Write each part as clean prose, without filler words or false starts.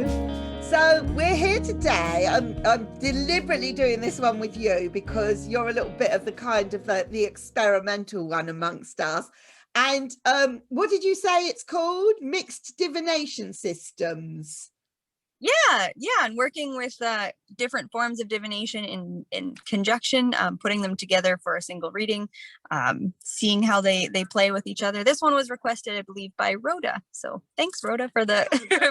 Hello. So we're here today. I'm deliberately doing this one with you because you're a little bit of the kind of the experimental one amongst us. And what did you say it's called? Mixed Divination Systems. Yeah, and working with different forms of divination in conjunction, putting them together for a single reading, seeing how they play with each other. This one was requested, I believe, by Rhoda. So thanks, Rhoda, for the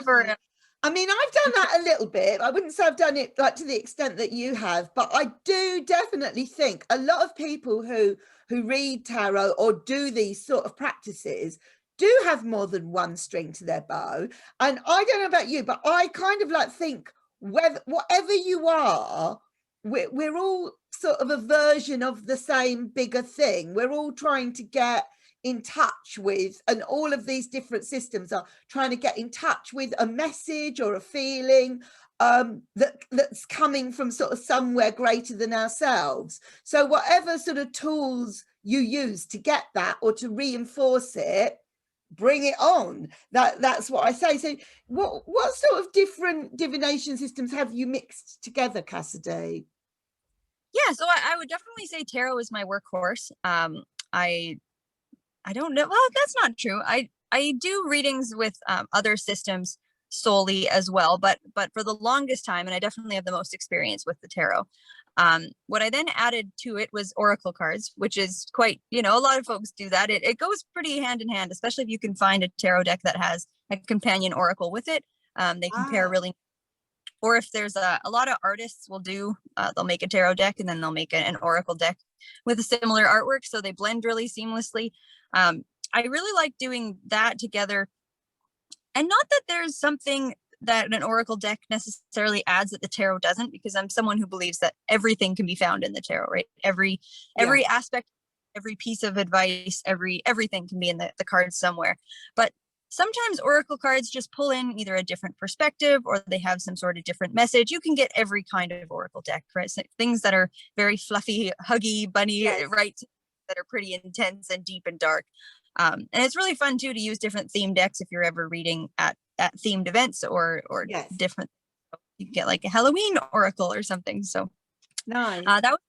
for. I mean, I've done that a little bit. I wouldn't say I've done it like to the extent that you have, but I do definitely think a lot of people who read tarot or do these sort of practices do have more than one string to their bow. And I don't know about you, but I kind of like think whatever you are, we're all sort of a version of the same bigger thing. We're all trying to get in touch with, and all of these different systems are trying to get in touch with a message or a feeling that's coming from sort of somewhere greater than ourselves. So whatever sort of tools you use to get that or to reinforce it, bring it on. That's what I say. So what sort of different divination systems have you mixed together, Cassidy? Yeah, so I would definitely say tarot is my workhorse. I don't know. Well, that's not true. I do readings with other systems solely as well, but for the longest time, and I definitely have the most experience with the tarot. What I then added to it was oracle cards, which is quite, a lot of folks do that. It goes pretty hand in hand, especially if you can find a tarot deck that has a companion oracle with it. They can pair really. Or if there's a lot of artists will do, they'll make a tarot deck and then they'll make an oracle deck with a similar artwork. So they blend really seamlessly. I really like doing that together. And not that there's something that an oracle deck necessarily adds that the tarot doesn't, because I'm someone who believes that everything can be found in the tarot, right? Every aspect, every piece of advice, everything can be in the cards somewhere. But sometimes oracle cards just pull in either a different perspective or they have some sort of different message. You can get every kind of oracle deck, right? So things that are very fluffy, huggy, bunny, right? That are pretty intense and deep and dark. And it's really fun too to use different theme decks if you're ever reading at themed events or different. You can get like a Halloween oracle or something. So nice. That was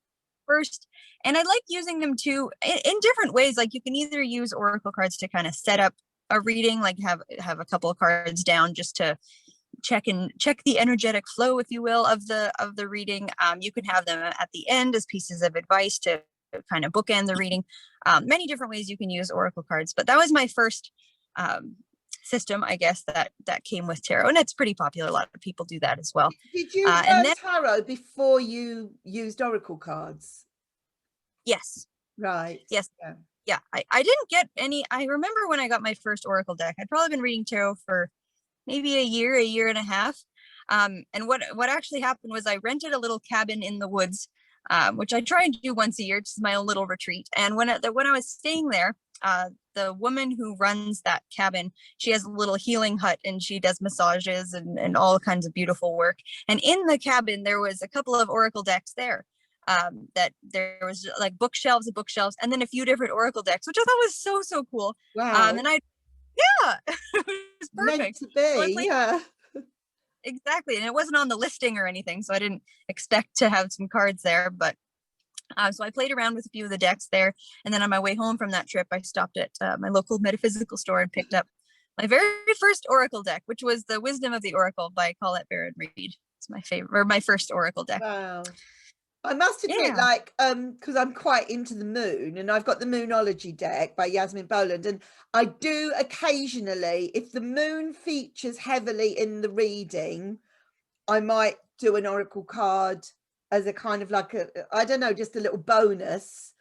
first. And I like using them too in different ways. Like you can either use oracle cards to kind of set up a reading, like have a couple of cards down just to check the energetic flow, if you will, of the reading. You can have them at the end as pieces of advice to kind of bookend the reading. Many different ways you can use oracle cards, but that was my first system, I guess, that came with tarot, and it's pretty popular. A lot of people do that as well. Did you learn tarot before you used oracle cards? Yes. Right. Yes. Yeah. I didn't get any. I remember when I got my first oracle deck, I'd probably been reading tarot for maybe a year and a half. And what actually happened was I rented a little cabin in the woods, which I try and do once a year, just my own little retreat. And when I was staying there, the woman who runs that cabin, she has a little healing hut and she does massages and all kinds of beautiful work. And in the cabin, there was a couple of oracle decks there. That there was like bookshelves, and then a few different oracle decks, which I thought was so cool. Wow. And it was perfect. Meant to be, yeah. Exactly. And it wasn't on the listing or anything, so I didn't expect to have some cards there, but so I played around with a few of the decks there. And then on my way home from that trip, I stopped at my local metaphysical store and picked up my very first oracle deck, which was the Wisdom of the Oracle by Colette Baron Reid. It's my favorite, or my first oracle deck. Wow. I must admit, because I'm quite into the moon, and I've got the Moonology deck by Yasmin Boland, and I do occasionally, if the moon features heavily in the reading, I might do an oracle card as a kind of like I don't know, just a little bonus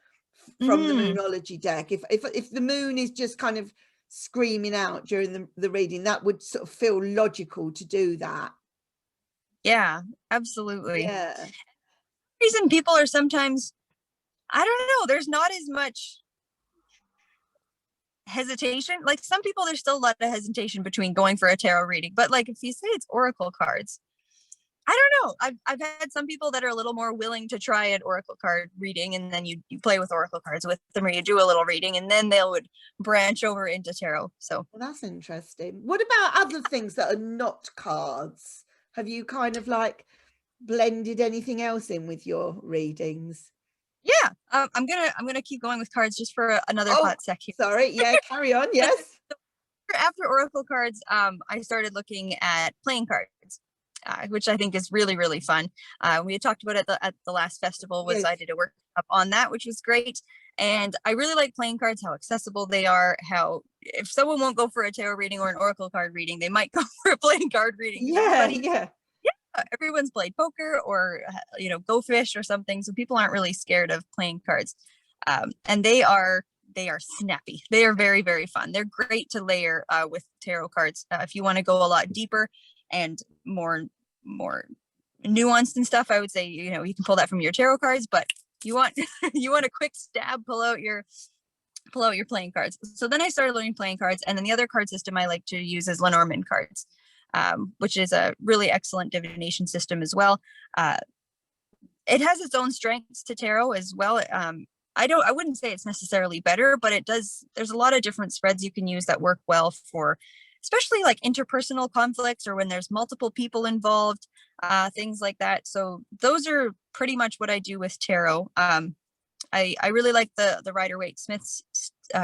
from the Moonology deck. If the moon is just kind of screaming out during the reading, that would sort of feel logical to do that. Yeah, absolutely. Yeah. Reason people are sometimes, I don't know, there's not as much hesitation. Like some people, there's still a lot of hesitation between going for a tarot reading, but like if you say it's oracle cards, I don't know. I've had some people that are a little more willing to try an oracle card reading, and then you play with oracle cards with them, or you do a little reading, and then they would branch over into tarot. So Well, that's interesting. What about other things that are not cards? Have you kind of like blended anything else in with your readings? yeah, I'm gonna keep going with cards just for another Oh, hot sec here. sorry. Yeah, carry on. Yes. After oracle cards, I started looking at playing cards, which I think is really, really fun. We had talked about it at the last festival. Was Yes. I did a workshop on that, which was great. And I really like playing cards, how accessible they are, how if someone won't go for a tarot reading or an oracle card reading, they might go for a playing card reading. Yeah, yeah. Everyone's played poker or go fish or something, so people aren't really scared of playing cards. And they are snappy. They are very, very fun. They're great to layer with tarot cards if you want to go a lot deeper and more nuanced and stuff. I would say you can pull that from your tarot cards, but you want you want a quick stab, pull out your playing cards. So then I started learning playing cards, and then the other card system I like to use is Lenormand cards, which is a really excellent divination system as well. It has its own strengths to tarot as well. I wouldn't say it's necessarily better, but there's a lot of different spreads you can use that work well for, especially like interpersonal conflicts or when there's multiple people involved, things like that. So those are pretty much what I do with tarot. I really like the Rider-Waite-Smith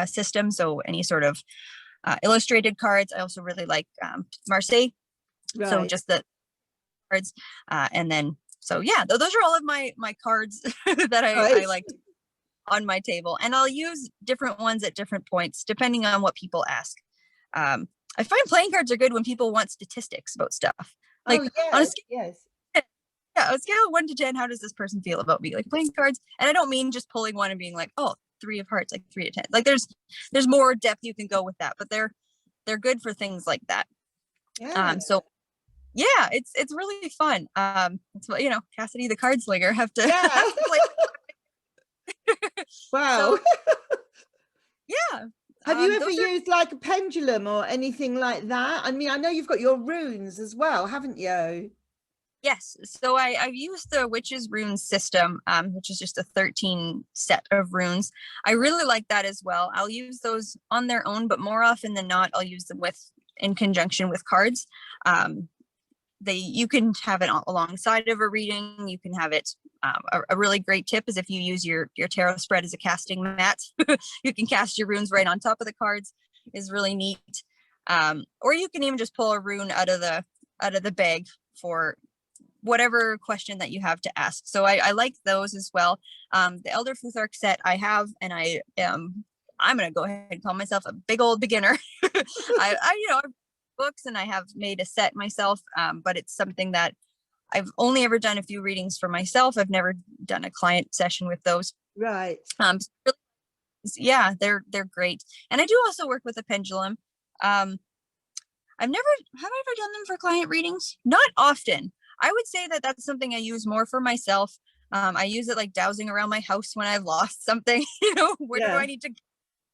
system. So any sort of illustrated cards. I also really like Marseille. Right. So just the cards. And then, so yeah, those are all of my cards that I like on my table, and I'll use different ones at different points depending on what people ask. I find playing cards are good when people want statistics about stuff. Like on a scale, yeah, on a scale of 1 to 10, how does this person feel about me? Like playing cards, and I don't mean just pulling one and being like, oh, 3 of hearts, like 3 of 10. Like there's more depth you can go with that, but they're good for things like that. Yeah. So yeah, it's really fun. It's Cassidy the card slinger have to play. Wow. So, yeah. Have you ever used like a pendulum or anything like that? I mean, I know you've got your runes as well, haven't you? Yes. So I've used the Witch's Runes system, which is just a 13 set of runes. I really like that as well. I'll use those on their own, but more often than not, I'll use them in conjunction with cards. You can have it alongside of a reading. You can have it. A really great tip is if you use your tarot spread as a casting mat, you can cast your runes right on top of the cards. Is really neat. Or you can even just pull a rune out of the bag for whatever question that you have to ask. So I like those as well. The Elder Futhark set I have, and I'm gonna go ahead and call myself a big old beginner. I books, and I have made a set myself, but it's something that I've only ever done a few readings for myself. I've never done a client session with those. Right. Yeah, they're great. And I do also work with a pendulum. Have I ever done them for client readings? Not often. I would say that that's something I use more for myself. I use it like dowsing around my house when I've lost something, where do I need to,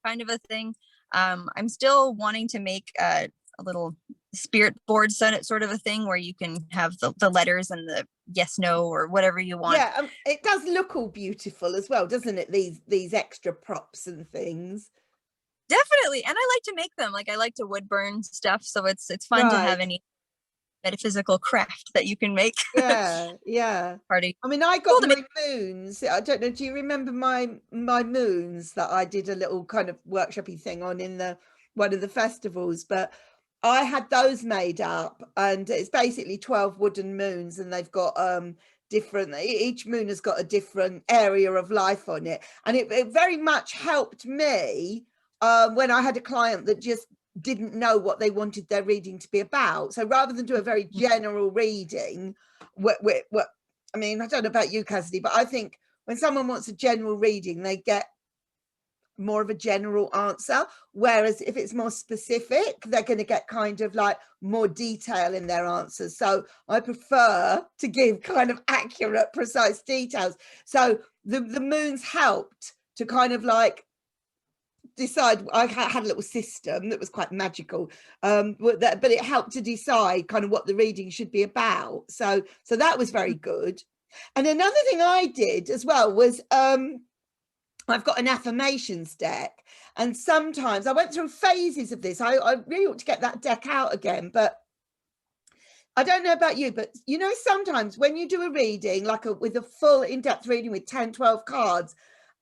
kind of a thing. I'm still wanting to make a little spirit board sort of a thing where you can have the letters and the yes, no, or whatever you want. Yeah, it does look all beautiful as well, doesn't it? These extra props and things. Definitely. And I like to make them. Like I like to wood burn stuff, so it's fun to have any metaphysical craft that you can make. Yeah. Party. I mean, I got my moons. I don't know, do you remember my moons that I did a little kind of workshopy thing on in one of the festivals? But I had those made up, and it's basically 12 wooden moons, and they've got different, each moon has got a different area of life on it, and it very much helped me when I had a client that just didn't know what they wanted their reading to be about. So rather than do a very general reading, I mean, I don't know about you, Cassidy, but I think when someone wants a general reading, they get more of a general answer, whereas if it's more specific, they're going to get kind of like more detail in their answers. So I prefer to give kind of accurate, precise details. So the moons helped to kind of like decide. I had a little system that was quite magical, but it helped to decide kind of what the reading should be about. So that was very good. And another thing I did as well was I've got an affirmations deck, and sometimes I went through phases of this. I really ought to get that deck out again, but I don't know about you, but you know, sometimes when you do a reading, like with a full in-depth reading with 10, 12 cards,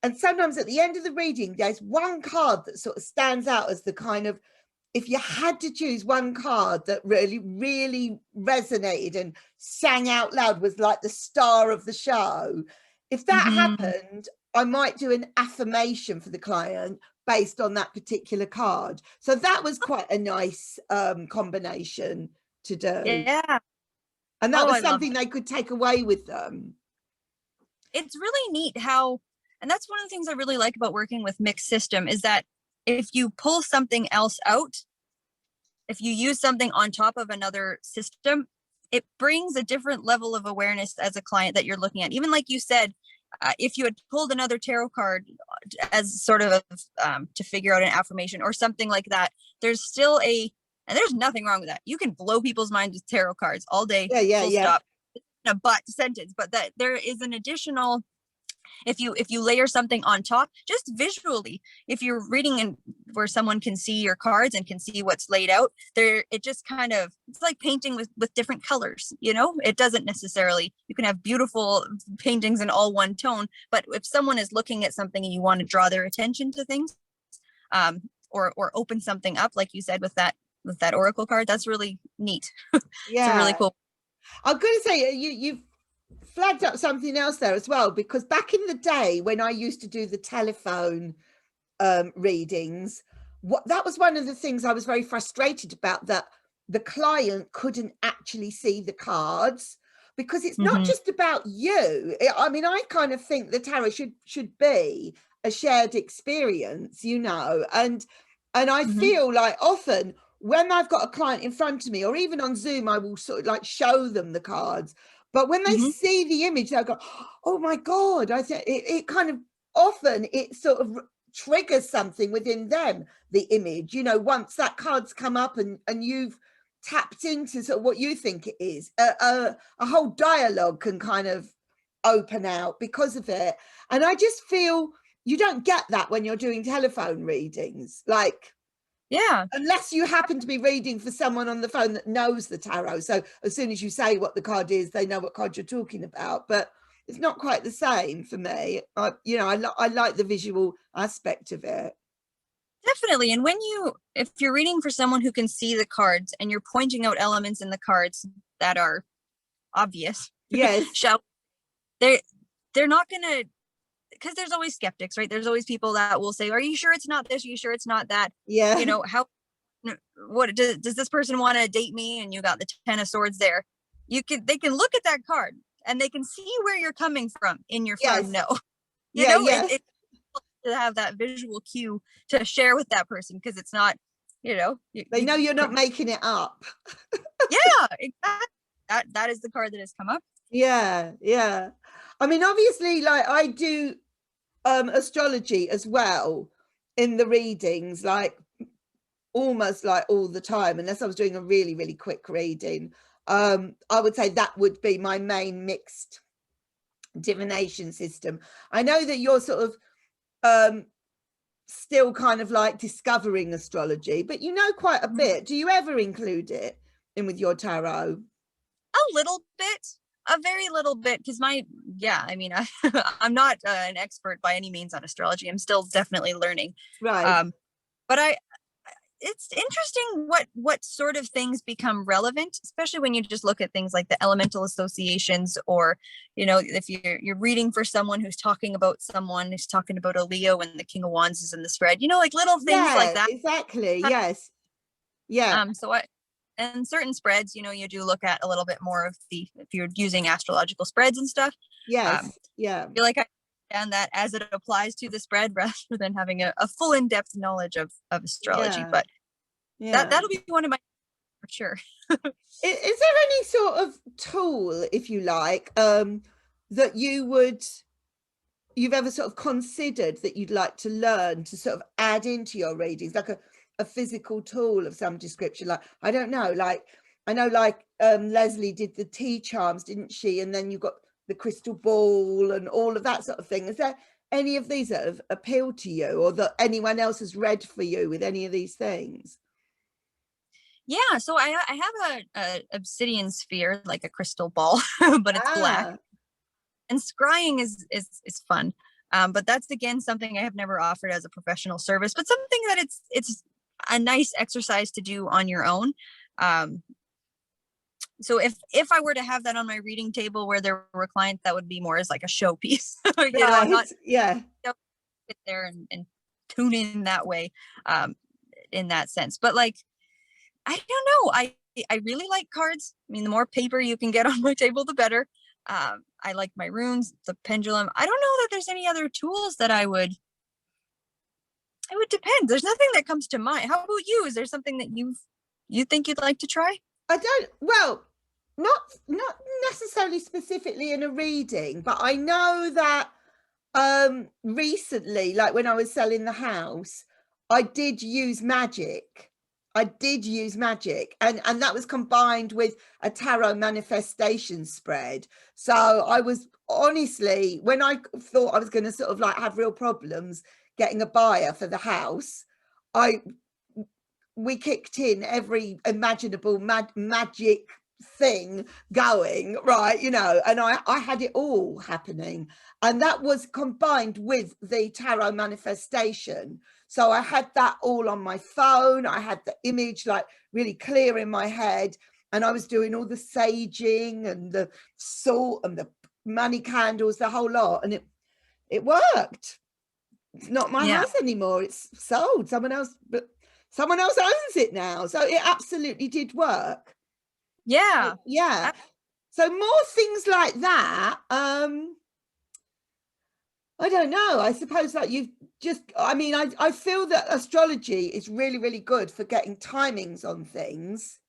and sometimes at the end of the reading, there's one card that sort of stands out as the kind of, if you had to choose one card that really, really resonated and sang out loud, was like the star of the show. If that happened, I might do an affirmation for the client based on that particular card. So that was quite a nice combination to do. Yeah. And that was something they could take away with them. It's really neat how, and that's one of the things I really like about working with mixed system, is that if you pull something else out, if you use something on top of another system, it brings a different level of awareness as a client that you're looking at. Even like you said, if you had pulled another tarot card as sort of to figure out an affirmation or something like that, there's still and there's nothing wrong with that. You can blow people's minds with tarot cards all day, full stop, in a but sentence, but that there is an additional, if you layer something on top, just visually, if you're reading and where someone can see your cards and can see what's laid out there, it just kind of, it's like painting with different colors, you know. It doesn't necessarily, you can have beautiful paintings in all one tone, but if someone is looking at something and you want to draw their attention to things, or open something up, like you said with that oracle card, that's really neat. Yeah, it's really cool. I'm going to say you've flagged up something else there as well, because back in the day when I used to do the telephone readings, that was one of the things I was very frustrated about, that the client couldn't actually see the cards, because it's not just about you. I mean, I kind of think the tarot should be a shared experience, you know, and I feel like often when I've got a client in front of me, or even on Zoom, I will sort of like show them the cards. But when they see the image, they'll go, oh my God, I think it kind of, often it sort of triggers something within them, the image, you know, once that card's come up and you've tapped into sort of what you think it is, a whole dialogue can kind of open out because of it. And I just feel you don't get that when you're doing telephone readings. Like, yeah, unless you happen to be reading for someone on the phone that knows the tarot, so as soon as you say what the card is, they know what card you're talking about. But it's not quite the same for me. I like the visual aspect of it. Definitely. And if you're reading for someone who can see the cards and you're pointing out elements in the cards that are obvious, yes, they're not gonna, because there's always skeptics, right? There's always people that will say, are you sure it's not this? Are you sure it's not that? Yeah. You know, what does this person want to date me? And you got the 10 of swords there. They can look at that card and they can see where you're coming from in your firm no. It's to have that visual cue to share with that person, because it's not, they know you're not making it up. Yeah, exactly. That is the card that has come up. Yeah. I mean, obviously, like I do astrology as well in the readings, like almost like all the time, unless I was doing a really, really quick reading. I would say that would be my main mixed divination system. I know that you're sort of still kind of like discovering astrology, but you know quite a bit. Do you ever include it in with your tarot? A little bit, a very little bit, because I'm not an expert by any means on astrology. I'm still definitely learning. Right. But it's interesting what sort of things become relevant, especially when you just look at things like the elemental associations, or if you're reading for someone who's talking about a Leo and the King of Wands is in the spread, like little things like that. Exactly. Yes. Yeah. And certain spreads, you do look at a little bit more of if you're using astrological spreads and stuff. Yes. Yeah. I feel like I understand that as it applies to the spread, rather than having a full in-depth knowledge of astrology. But that'll be one of my, for sure. Is there any sort of tool, if you like, that you would you've ever sort of considered that you'd like to learn to sort of add into your readings, like a physical tool of some description? Like, I don't know, like I know like Leslie did the tea charms, didn't she? And then you got the crystal ball and all of that sort of thing. Is there any of these that have appealed to you, or that anyone else has read for you with any of these things? Yeah, so I have a obsidian sphere, like a crystal ball, but it's black. Ah, And scrying is fun. But that's again something I have never offered as a professional service, but something that it's a nice exercise to do on your own. Um, so if I were to have that on my reading table where there were clients, that would be more as like a showpiece. I'm not, right, yeah. sit there and tune in that way, in that sense. But like, I don't know. I really like cards. I mean, the more paper you can get on my table, the better. I like my runes, the pendulum. I don't know that there's any other tools that I would. It would depend. There's nothing that comes to mind. How about you? Is there something that you think you'd like to try? I don't, well, not necessarily specifically in a reading, but I know that recently, like when I was selling the house, I did use magic. And that was combined with a tarot manifestation spread. So I was honestly, when I thought I was going to sort of like have real problems getting a buyer for the house, I we kicked in every imaginable magic thing going, right, you know, and I had it all happening, and that was combined with the tarot manifestation. So I had that all on my phone. I had the image like really clear in my head, and I was doing all the saging and the salt and the money candles, the whole lot, and it worked. It's not my Yeah. house anymore. It's sold. Someone else owns it now. So it absolutely did work. Yeah. Yeah. So more things like that. I don't know. I suppose that you've just, I mean, I feel that astrology is really, really good for getting timings on things,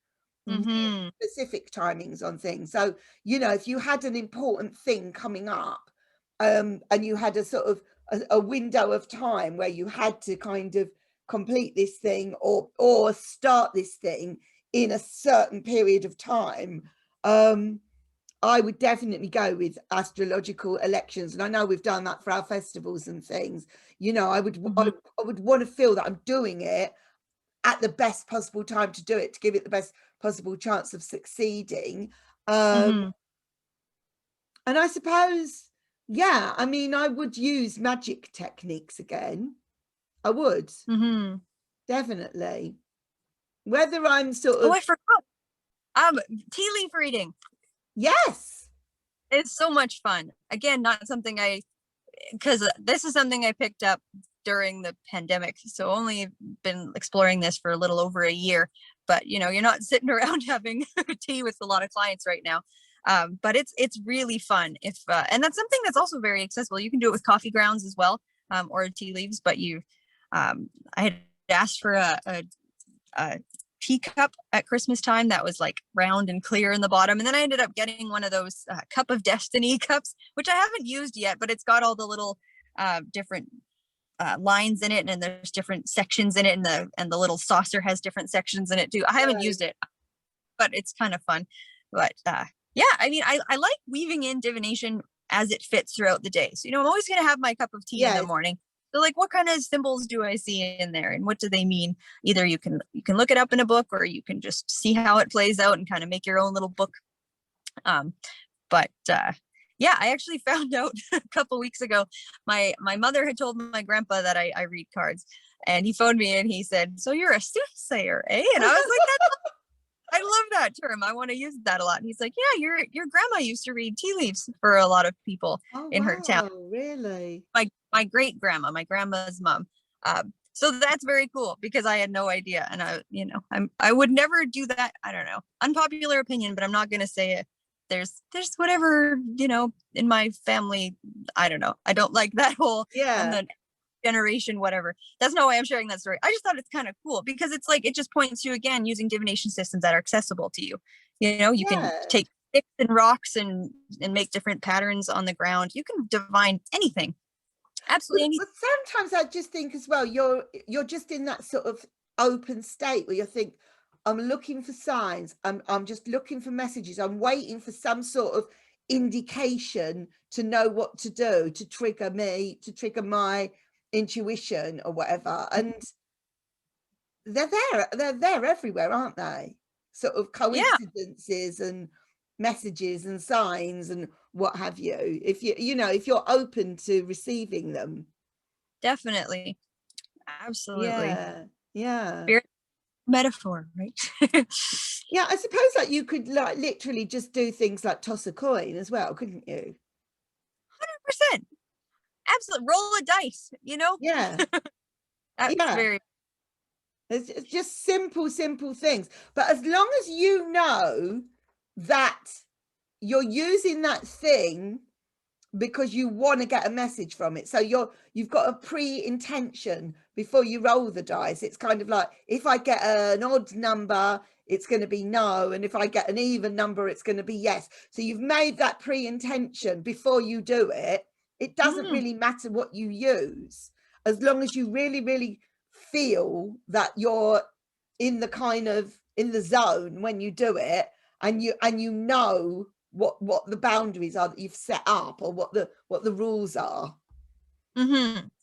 really Mm-hmm. specific timings on things. So, you know, if you had an important thing coming up, and you had a sort of a window of time where you had to kind of complete this thing or start this thing in a certain period of time, I would definitely go with astrological elections. And I know we've done that for our festivals and things. You know, I would want to feel that I'm doing it at the best possible time to do it, to give it the best possible chance of succeeding. Mm-hmm. And I suppose, yeah, I mean, I would use magic techniques again. I would, Mm-hmm. definitely. Whether I'm sort Oh, of, I forgot. Tea leaf reading yes, is so much fun. Again, not something because this is something I picked up during the pandemic. So only been exploring this for a little over a year, but you know, you're not sitting around having tea with a lot of clients right now. But it's really fun and that's something that's also very accessible. You can do it with coffee grounds as well, or tea leaves, but I had asked for a teacup at Christmas time that was like round and clear in the bottom. And then I ended up getting one of those Cup of Destiny cups, which I haven't used yet, but it's got all the little different lines in it, and there's different sections in it, and the little saucer has different sections in it too. I haven't used it, but it's kind of fun. But yeah, I mean, I like weaving in divination as it fits throughout the day. So, you know, I'm always going to have my cup of tea in the yes, morning. So like, what kind of symbols do I see in there, and what do they mean? Either you can look it up in a book, or you can just see how it plays out and kind of make your own little book. But yeah, I actually found out a couple weeks ago. My mother had told my grandpa that I read cards, and he phoned me and he said, "So you're a soothsayer, eh?" And I was like, "That's I love that term. I want to use that a lot." And he's like, "Yeah, your grandma used to read tea leaves for a lot of people oh in her town. wow, really? My great grandma, my grandma's mom." So that's very cool because I had no idea, and I would never do that. I don't know, unpopular opinion, but I'm not going to say it. There's whatever in my family. I don't know. I don't like that whole I'm Yeah, the generation whatever. That's no way I'm sharing that story. I just thought it's kind of cool because it's like it just points to, again, using divination systems that are accessible to you. You can yeah, take sticks and rocks and make different patterns on the ground. You can divine anything. Absolutely. But sometimes I just think as well, you're just in that sort of open state where you think, I'm looking for signs, I'm just looking for messages, I'm waiting for some sort of indication to know what to do, to trigger me, to trigger my intuition or whatever. And they're there everywhere, aren't they? Sort of Yeah, coincidences and messages and signs and what have you, if if you're open to receiving them. definitely. Absolutely. Yeah. Spirit metaphor, right? Yeah, I suppose like you could like literally just do things like toss a coin as well, couldn't you? 100%. Absolutely. Roll a dice, Yeah. That's Yeah. very, It's just simple things. But as long as you know that you're using that thing because you want to get a message from it, so you've got a pre-intention before you roll the dice. It's kind of like, if I get an odd number, it's going to be no, and if I get an even number, it's going to be yes. So you've made that pre-intention before you do it. It doesn't really matter what you use, as long as you really feel that you're in the zone when you do it, and you know what the boundaries are that you've set up, or what the rules are.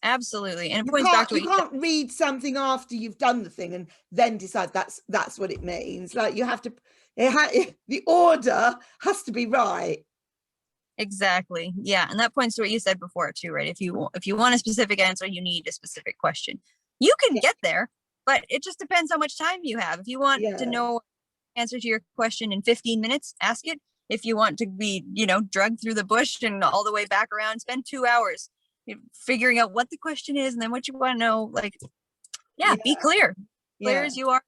absolutely. And it You points back can't to you what you said. can't read something after you've done the thing and then decide that's what it means. Like, you have to, the order has to be right. Exactly. Yeah. And that points to what you said before too, right? If you want a specific answer, you need a specific question. You can Yeah. get there, but it just depends how much time you have. If you want to Yeah. know answer to your question in 15 minutes, ask it. If you want to be, drugged through the bush and all the way back around, spend 2 hours figuring out what the question is and then what you want to know. Like, yeah, be clear Yeah. as you are.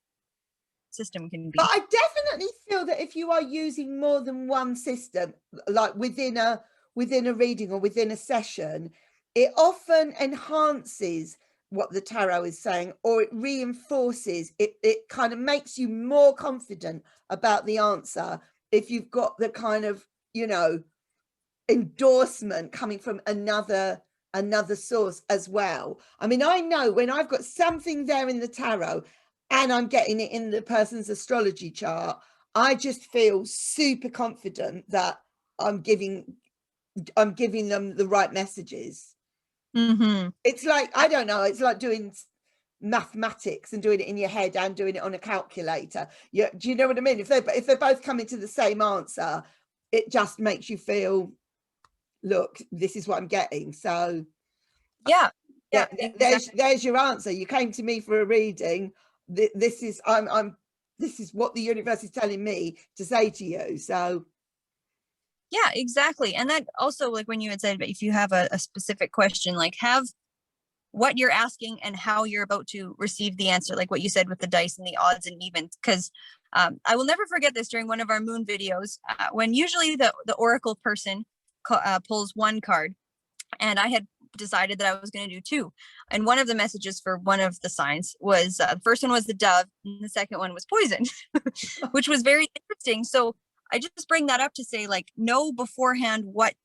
System can But be. I definitely feel that if you are using more than one system, like within a reading or within a session, it often enhances what the tarot is saying, or it reinforces it. It kind of makes you more confident about the answer if you've got the kind of, endorsement coming from another source as well. I mean, I know when I've got something there in the tarot and I'm getting it in the person's astrology chart, I just feel super confident that I'm giving them the right messages. It's like, I don't know, it's like doing mathematics and doing it in your head and doing it on a calculator. Yeah, do you know what I mean? If they're both coming to the same answer, it just makes you feel, look, this is what I'm getting. So Yeah. Exactly. there's your answer. You came to me for a reading. This is this is what the universe is telling me to say to you. So Yeah, exactly. And that also, like when you had said, if you have a specific question, like have what you're asking and how you're about to receive the answer, like what you said with the dice and the odds and evens. Because I will never forget this during one of our moon videos, when usually the oracle person pulls one card, and I had decided that I was going to do two. And one of the messages for one of the signs was, the first one was the dove, and the second one was poison, which was very interesting. So I just bring that up to say, like, know beforehand what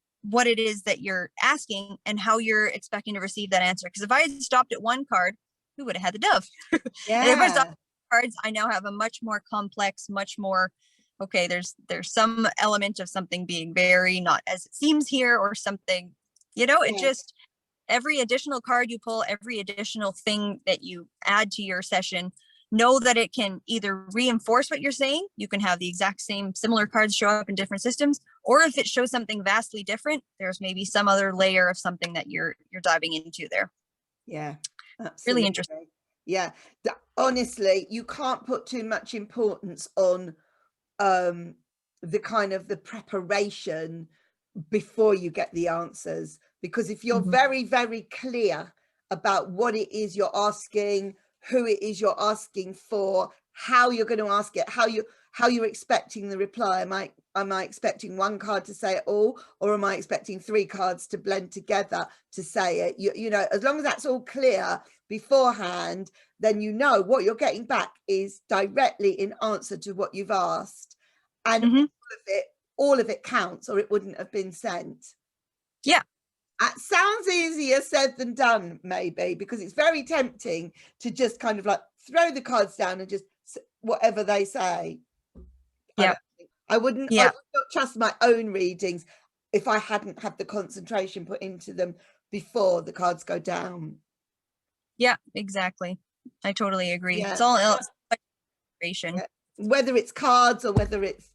it is that you're asking and how you're expecting to receive that answer. Because if I had stopped at one card, we would have had the dove. And if I stopped at cards, I now have a much more complex, much more, okay, there's some element of something being very not as it seems here, or something, it just, every additional card you pull, every additional thing that you add to your session, know that it can either reinforce what you're saying. You can have the exact same similar cards show up in different systems, or if it shows something vastly different, there's maybe some other layer of something that you're diving into there. Yeah, absolutely. Really interesting. Yeah, honestly, you can't put too much importance on the kind of the preparation before you get the answers, because if you're very clear about what it is you're asking, who it is you're asking for, how you're going to ask it, how you're expecting the reply. Am I expecting one card to say it all, or am I expecting three cards to blend together to say it? You know, as long as that's all clear beforehand, then you know what you're getting back is directly in answer to what you've asked, and all of it counts, or it wouldn't have been sent. Yeah. It sounds easier said than done, maybe, because it's very tempting to just kind of like throw the cards down and just whatever they say. Yeah. I would not trust my own readings if I hadn't had the concentration put into them before the cards go down. Yeah, exactly. I totally agree. Yeah. It's all illustration. Yeah. Whether it's cards or whether it's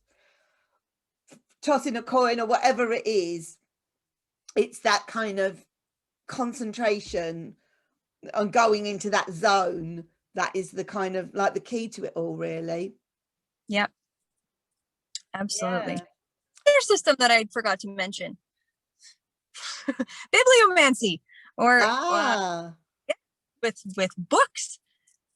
tossing a coin or whatever it is, it's that kind of concentration on going into that zone that is the kind of like the key to it all, really. Yep. Absolutely. Yeah. Another system that I forgot to mention. Bibliomancy, or with books.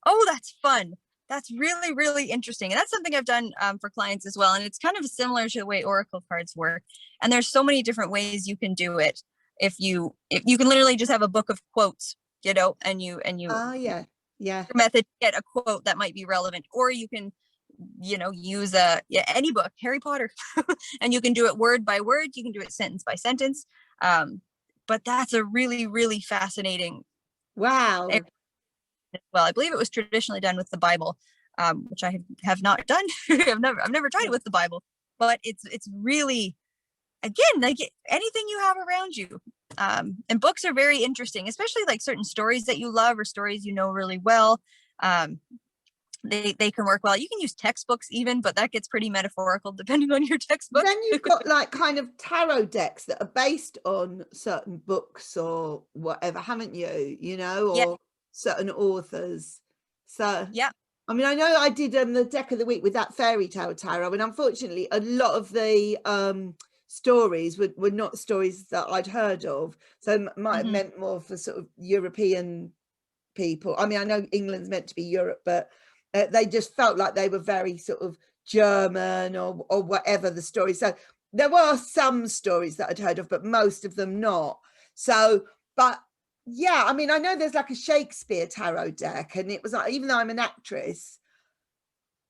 Oh, that's fun. That's really, really interesting. And that's something I've done for clients as well. And it's kind of similar to the way Oracle cards work. And there's so many different ways you can do it. If you can literally just have a book of quotes, you know, and you yeah. your method to get a quote that might be relevant, or you can, you know, use any book, Harry Potter, and you can do it word by word. You can do it sentence by sentence. But that's a really, really fascinating. Wow. Well, I believe it was traditionally done with the Bible, which I have not done. I've never tried it with the Bible, but it's really, again, like anything you have around you. And books are very interesting, especially like certain stories that you love or stories you know really well. They can work well. You can use textbooks even, but that gets pretty metaphorical depending on your textbook. Then you've got like kind of tarot decks that are based on certain books or whatever, haven't you? You know, or certain authors. So yeah, I mean, I know I did the deck of the week with that fairy tale tarot, and unfortunately a lot of the stories were not stories that I'd heard of, so might have meant more for sort of European people. I mean, I know England's meant to be Europe, but they just felt like they were very sort of German or whatever the story. So there were some stories that I'd heard of, but most of them not. So, but yeah, I mean, I know there's like a Shakespeare tarot deck, and it was like, even though I'm an actress,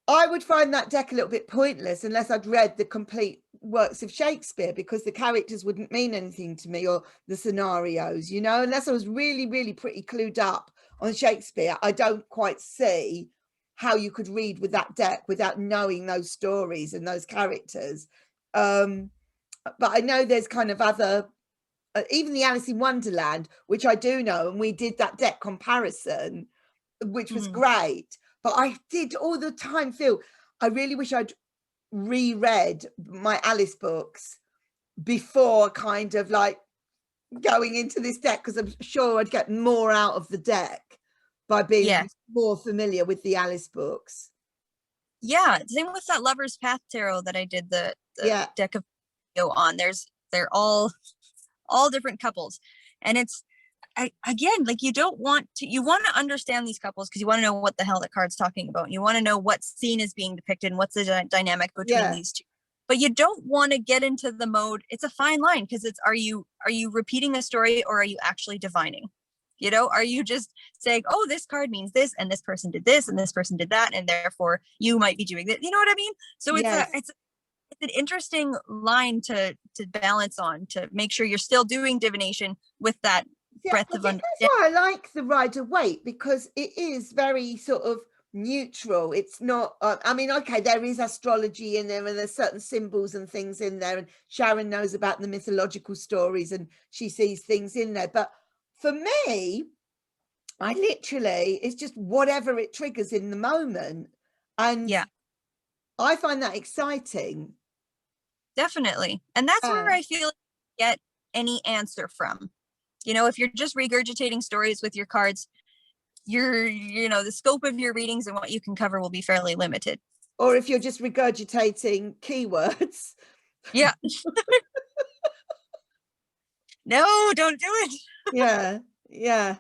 I would find that deck a little bit pointless unless I'd read the complete works of Shakespeare, because the characters wouldn't mean anything to me, or the scenarios, you know, unless I was really, really pretty clued up on Shakespeare. I don't quite see how you could read with that deck without knowing those stories and those characters. But I know there's kind of other, even the Alice in Wonderland, which I do know, and we did that deck comparison, which was great. But I did all the time feel I really wish I'd reread my Alice books before kind of like going into this deck, because I'm sure I'd get more out of the deck by being more familiar with the Alice books. Yeah, same with that Lover's Path tarot that I did the deck of on. They're all different couples, and it's again, like, you want to understand these couples because you want to know what the hell the card's talking about. You want to know what scene is being depicted and what's the dynamic between these two. But you don't want to get into the mode. It's a fine line, because it's, are you repeating a story, or are you actually divining? You know, are you just saying, oh, this card means this, and this person did this, and this person did that, and therefore you might be doing that. You know what I mean? So it's an interesting line to balance on, to make sure you're still doing divination with that breadth of understanding. That's why I like the Rider-Waite, because it is very sort of neutral. It's not I mean, okay, there is astrology in there, and there's certain symbols and things in there, and Sharon knows about the mythological stories and she sees things in there, but for me, I literally, it's just whatever it triggers in the moment, and I find that exciting. Definitely. And that's where I feel like you get any answer from. You know, if you're just regurgitating stories with your cards, the scope of your readings and what you can cover will be fairly limited. Or if you're just regurgitating keywords. Yeah. No, don't do it. Yeah.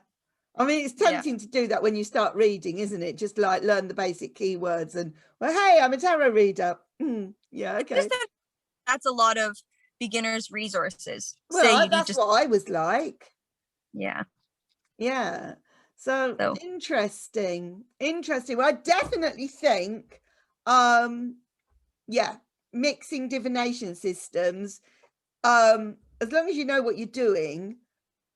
I mean, it's tempting to do that when you start reading, isn't it? Just like learn the basic keywords and, well, hey, I'm a tarot reader. Yeah, okay. That's a lot of beginners' resources. Well, that's what I was like. Yeah. So interesting. Well, I definitely think, mixing divination systems, as long as you know what you're doing,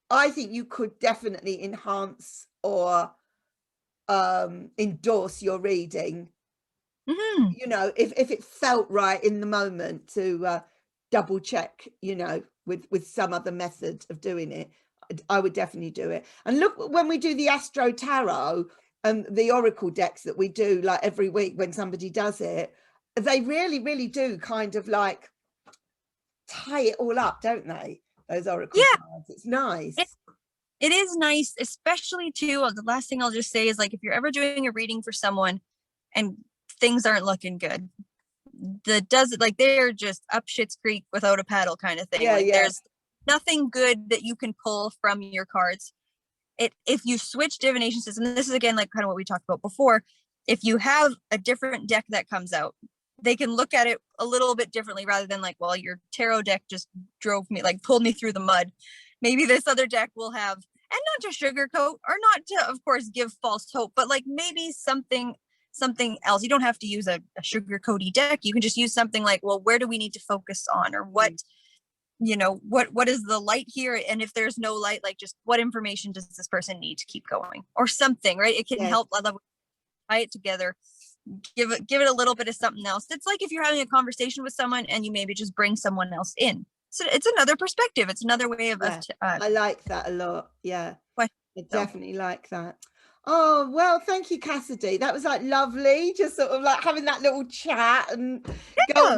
I think you could definitely enhance or endorse your reading, Mhm. you know, if it felt right in the moment to double check, you know, with some other method of doing it. I would definitely do it. And look, when we do the Astro Tarot and the Oracle decks that we do like every week when somebody does it, they really, really do kind of like tie it all up, don't they? Those Oracle Yeah, cards. It's nice. it is nice, especially too. The last thing I'll just say is, like, if you're ever doing a reading for someone and things aren't looking good, like, they're just up shit's creek without a paddle kind of thing. Yeah, Like, yeah, there's nothing good that you can pull from your cards. If you switch divination system, this is again like kind of what we talked about before. If you have a different deck that comes out, they can look at it a little bit differently, rather than like, well, your tarot deck just pulled me through the mud. Maybe this other deck will have, and not to sugarcoat or not to, of course, give false hope, but like maybe something else. You don't have to use a sugarcoaty deck. You can just use something like, well, where do we need to focus on, or what, what is the light here, and if there's no light, like, just what information does this person need to keep going, or something, right? It can help. I love tie it together, give it a little bit of something else. It's like if you're having a conversation with someone and you maybe just bring someone else in, so it's another perspective, it's another way of I like that a lot. Yeah, I so. definitely like that. Oh, well, thank you, Cassidy. That was like lovely, just sort of like having that little chat and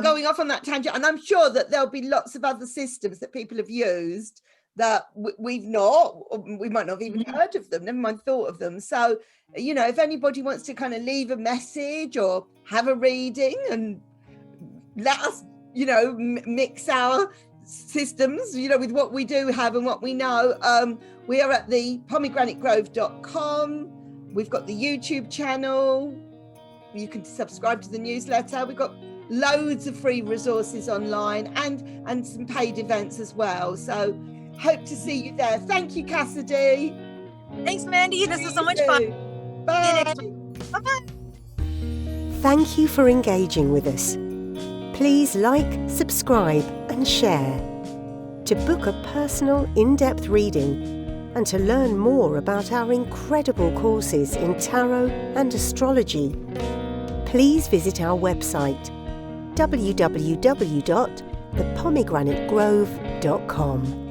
going off on that tangent. And I'm sure that there'll be lots of other systems that people have used that we might not have even heard of them, never mind thought of them. So, you know, if anybody wants to kind of leave a message or have a reading and let us, you know, mix our systems, you know, with what we do have and what we know. We are at the pomegranategrove.com. We've got the YouTube channel. You can subscribe to the newsletter. We've got loads of free resources online and some paid events as well. So hope to see you there. Thank you, Cassidy. Thanks, Mandy. This was so much fun. Bye. Bye-bye. Thank you for engaging with us. Please like, subscribe and share. To book a personal, in-depth reading and to learn more about our incredible courses in tarot and astrology, please visit our website www.thepomegranate.grove.com.